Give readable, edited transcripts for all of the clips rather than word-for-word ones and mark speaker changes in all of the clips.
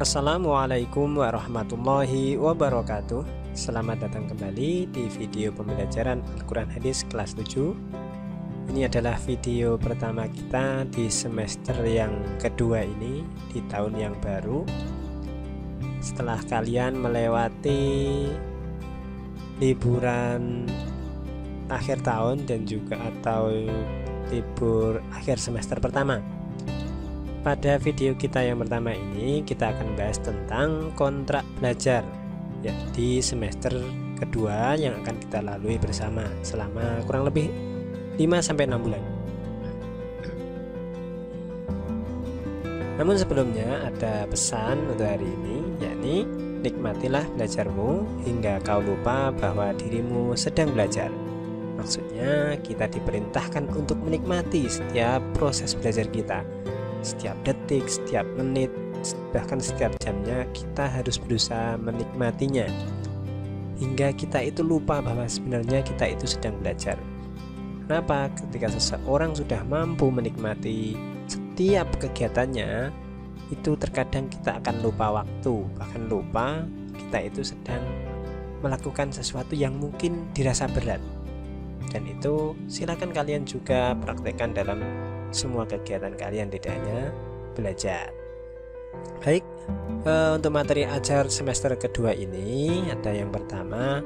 Speaker 1: Assalamualaikum warahmatullahi wabarakatuh. Selamat datang kembali di video pembelajaran Al-Quran Hadis kelas 7. Ini adalah video pertama kita di semester yang kedua ini, di tahun yang baru. Setelah kalian melewati liburan akhir tahun dan juga atau libur akhir semester pertama. Pada video kita yang pertama ini kita akan bahas tentang kontrak belajar ya, di semester kedua yang akan kita lalui bersama selama kurang lebih 5-6 bulan. Namun sebelumnya ada pesan untuk hari ini, yakni nikmatilah belajarmu hingga kau lupa bahwa dirimu sedang belajar. Maksudnya kita diperintahkan untuk menikmati setiap proses belajar kita. Setiap detik, setiap menit, bahkan setiap jamnya kita harus berusaha menikmatinya hingga kita itu lupa bahwa sebenarnya kita itu sedang belajar. Kenapa? Ketika seseorang sudah mampu menikmati setiap kegiatannya, itu terkadang kita akan lupa waktu, bahkan lupa kita itu sedang melakukan sesuatu yang mungkin dirasa berat. Dan itu silakan kalian juga praktekkan dalam semua kegiatan kalian, tidak hanya belajar. Baik, untuk materi ajar semester kedua ini ada yang pertama,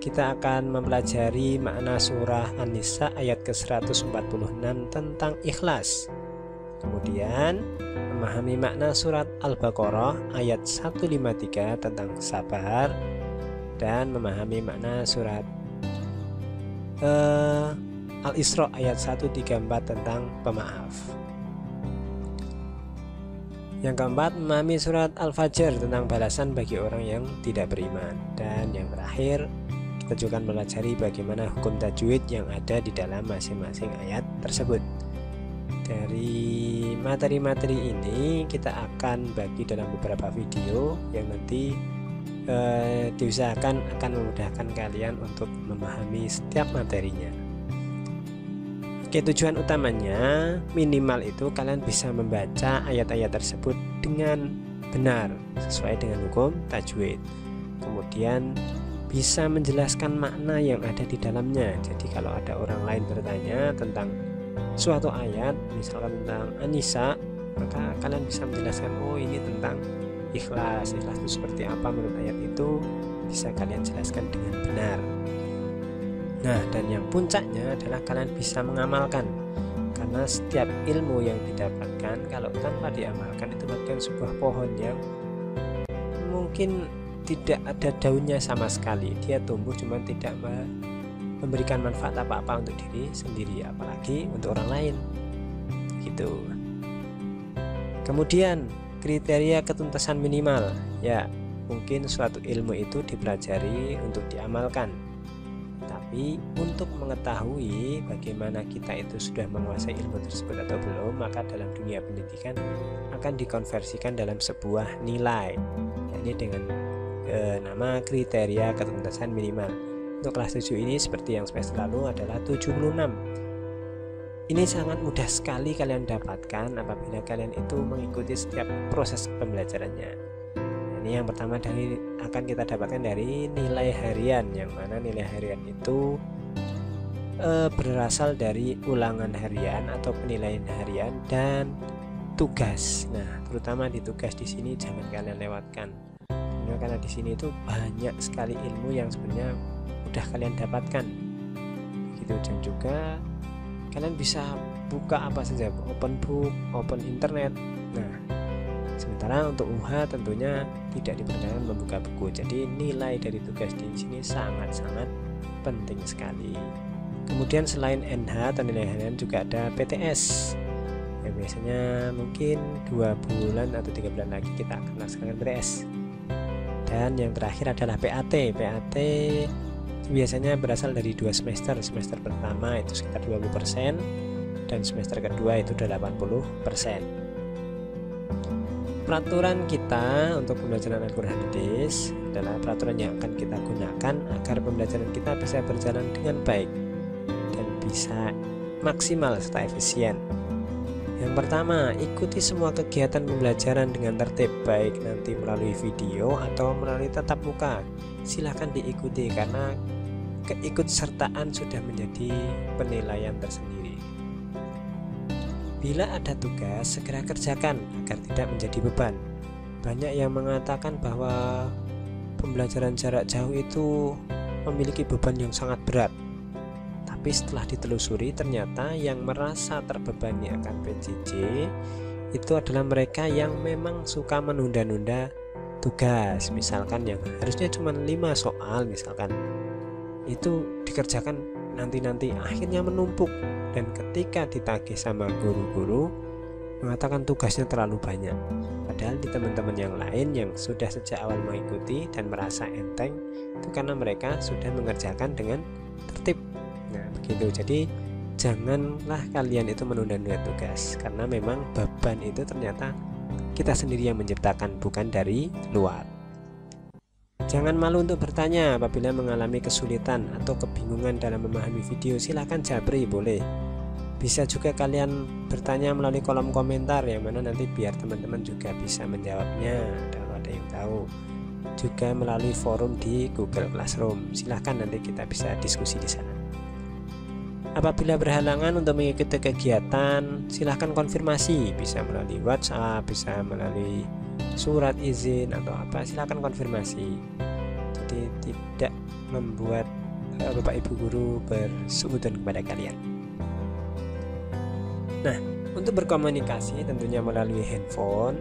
Speaker 1: kita akan mempelajari makna surah An-Nisa ayat ke-146 tentang ikhlas. Kemudian memahami makna surat Al-Baqarah ayat 153 tentang sabar, dan memahami makna surat Al-Isra ayat 134 tentang pemaaf. Yang keempat, memahami surat Al-Fajr tentang balasan bagi orang yang tidak beriman. Dan yang terakhir, kita juga akan mempelajari bagaimana hukum tajwid yang ada di dalam masing-masing ayat tersebut. Dari materi-materi ini kita akan bagi dalam beberapa video yang nanti diusahakan akan memudahkan kalian untuk memahami setiap materinya. Oke, tujuan utamanya minimal itu kalian bisa membaca ayat-ayat tersebut dengan benar sesuai dengan hukum tajwid. Kemudian bisa menjelaskan makna yang ada di dalamnya. Jadi kalau ada orang lain bertanya tentang suatu ayat, misalkan tentang An-Nisa, maka kalian bisa menjelaskan, oh ini tentang ikhlas. Ikhlas itu seperti apa menurut ayat itu, bisa kalian jelaskan dengan benar. Nah, dan yang puncaknya adalah kalian bisa mengamalkan, karena setiap ilmu yang didapatkan kalau tanpa diamalkan itu bagian sebuah pohon yang mungkin tidak ada daunnya sama sekali. Dia tumbuh cuma tidak memberikan manfaat apa-apa untuk diri sendiri, apalagi untuk orang lain gitu. Kemudian kriteria ketuntasan minimal, ya mungkin suatu ilmu itu dipelajari untuk diamalkan. Tapi untuk mengetahui bagaimana kita itu sudah menguasai ilmu tersebut atau belum, maka dalam dunia pendidikan akan dikonversikan dalam sebuah nilai, yakni dengan nama kriteria ketuntasan minimal. Untuk kelas 7 ini seperti yang semester lalu adalah 76. Ini sangat mudah sekali kalian dapatkan apabila kalian itu mengikuti setiap proses pembelajarannya. Ini yang pertama akan kita dapatkan dari nilai harian, yang mana nilai harian itu berasal dari ulangan harian atau penilaian harian dan tugas. Nah, terutama di tugas di sini jangan kalian lewatkan, karena di sini itu banyak sekali ilmu yang sebenarnya udah kalian dapatkan. Gitu, dan juga kalian bisa buka apa saja, open book, open internet. Nah, sementara untuk UH tentunya tidak diperkenankan membuka buku. Jadi nilai dari tugas di sini sangat-sangat penting sekali. Kemudian selain NH atau nilai harian juga ada PTS. Ya, biasanya mungkin 2 bulan atau 3 bulan lagi kita akan melaksanakan PTS. Dan yang terakhir adalah PAT. PAT biasanya berasal dari 2 semester. Semester pertama itu sekitar 20% dan semester kedua itu 80%. Peraturan kita untuk pembelajaran Al-Quran Hadis adalah peraturan yang akan kita gunakan agar pembelajaran kita bisa berjalan dengan baik dan bisa maksimal serta efisien. Yang pertama, ikuti semua kegiatan pembelajaran dengan tertib, baik nanti melalui video atau melalui tatap muka. Silahkan diikuti karena keikutsertaan sudah menjadi penilaian tersendiri. Bila ada tugas, segera kerjakan agar tidak menjadi beban. Banyak yang mengatakan bahwa pembelajaran jarak jauh itu memiliki beban yang sangat berat. Tapi setelah ditelusuri, ternyata yang merasa terbebani akan PJJ itu adalah mereka yang memang suka menunda-nunda tugas. Misalkan yang harusnya cuma 5 soal misalkan, itu dikerjakan nanti-nanti, akhirnya menumpuk. Dan ketika ditagih sama guru-guru, mengatakan tugasnya terlalu banyak. Padahal di teman-teman yang lain yang sudah sejak awal mengikuti dan merasa enteng, itu karena mereka sudah mengerjakan dengan tertib. Nah begitu, jadi janganlah kalian itu menunda-nunda tugas, karena memang beban itu ternyata kita sendiri yang menciptakan, bukan dari luar. Jangan malu untuk bertanya apabila mengalami kesulitan atau kebingungan dalam memahami video. Silahkan japri, boleh. Bisa juga kalian bertanya melalui kolom komentar, yang mana nanti biar teman-teman juga bisa menjawabnya kalau ada yang tahu. Juga melalui forum di Google Classroom. Silahkan nanti kita bisa diskusi di sana. Apabila berhalangan untuk mengikuti kegiatan, silahkan konfirmasi, bisa melalui WhatsApp, bisa melalui surat izin atau apa, silahkan konfirmasi. Jadi tidak membuat Bapak Ibu guru bersuudzon kepada kalian. Nah, untuk berkomunikasi tentunya melalui handphone,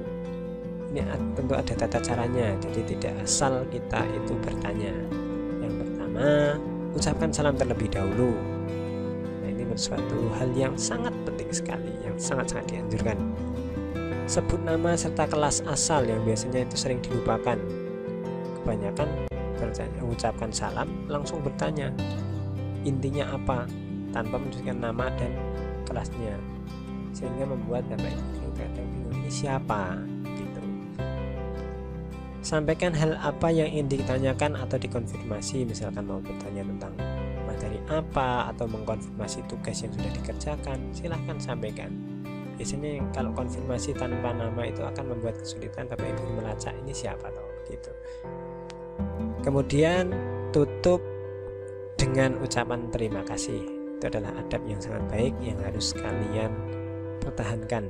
Speaker 1: ini tentu ada tata caranya, jadi tidak asal kita itu bertanya. Yang pertama, ucapkan salam terlebih dahulu. Nah, ini suatu hal yang sangat penting sekali, yang sangat-sangat dianjurkan. Sebut nama serta kelas asal yang biasanya itu sering dilupakan. Kebanyakan mengucapkan salam langsung bertanya intinya apa tanpa menunjukkan nama dan kelasnya, sehingga membuat Bapak Ibu kadang bingung ini siapa gitu. Sampaikan hal apa yang ingin ditanyakan atau dikonfirmasi, misalkan mau bertanya tentang materi apa atau mengkonfirmasi tugas yang sudah dikerjakan, silahkan sampaikan. Biasanya kalau konfirmasi tanpa nama itu akan membuat kesulitan Bapak Ibu melacak ini siapa toh gitu. Kemudian tutup dengan ucapan terima kasih. Itu adalah adab yang sangat baik yang harus kalian pertahankan.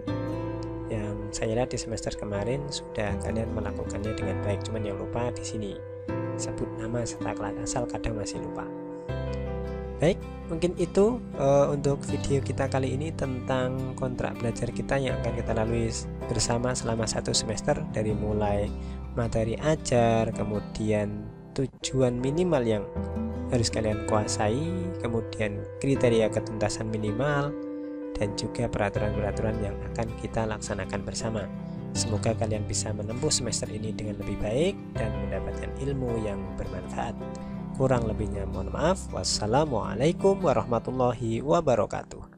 Speaker 1: Yang saya lihat di semester kemarin sudah kalian melakukannya dengan baik. Cuman yang lupa di sini sebut nama serta kelas asal, kadang masih lupa. Baik, mungkin itu untuk video kita kali ini tentang kontrak belajar kita yang akan kita lalui bersama selama 1 semester, dari mulai materi ajar, kemudian tujuan minimal yang harus kalian kuasai, kemudian kriteria ketuntasan minimal, dan juga peraturan-peraturan yang akan kita laksanakan bersama. Semoga kalian bisa menempuh semester ini dengan lebih baik dan mendapatkan ilmu yang bermanfaat. Kurang lebihnya mohon maaf. Wassalamualaikum warahmatullahi wabarakatuh.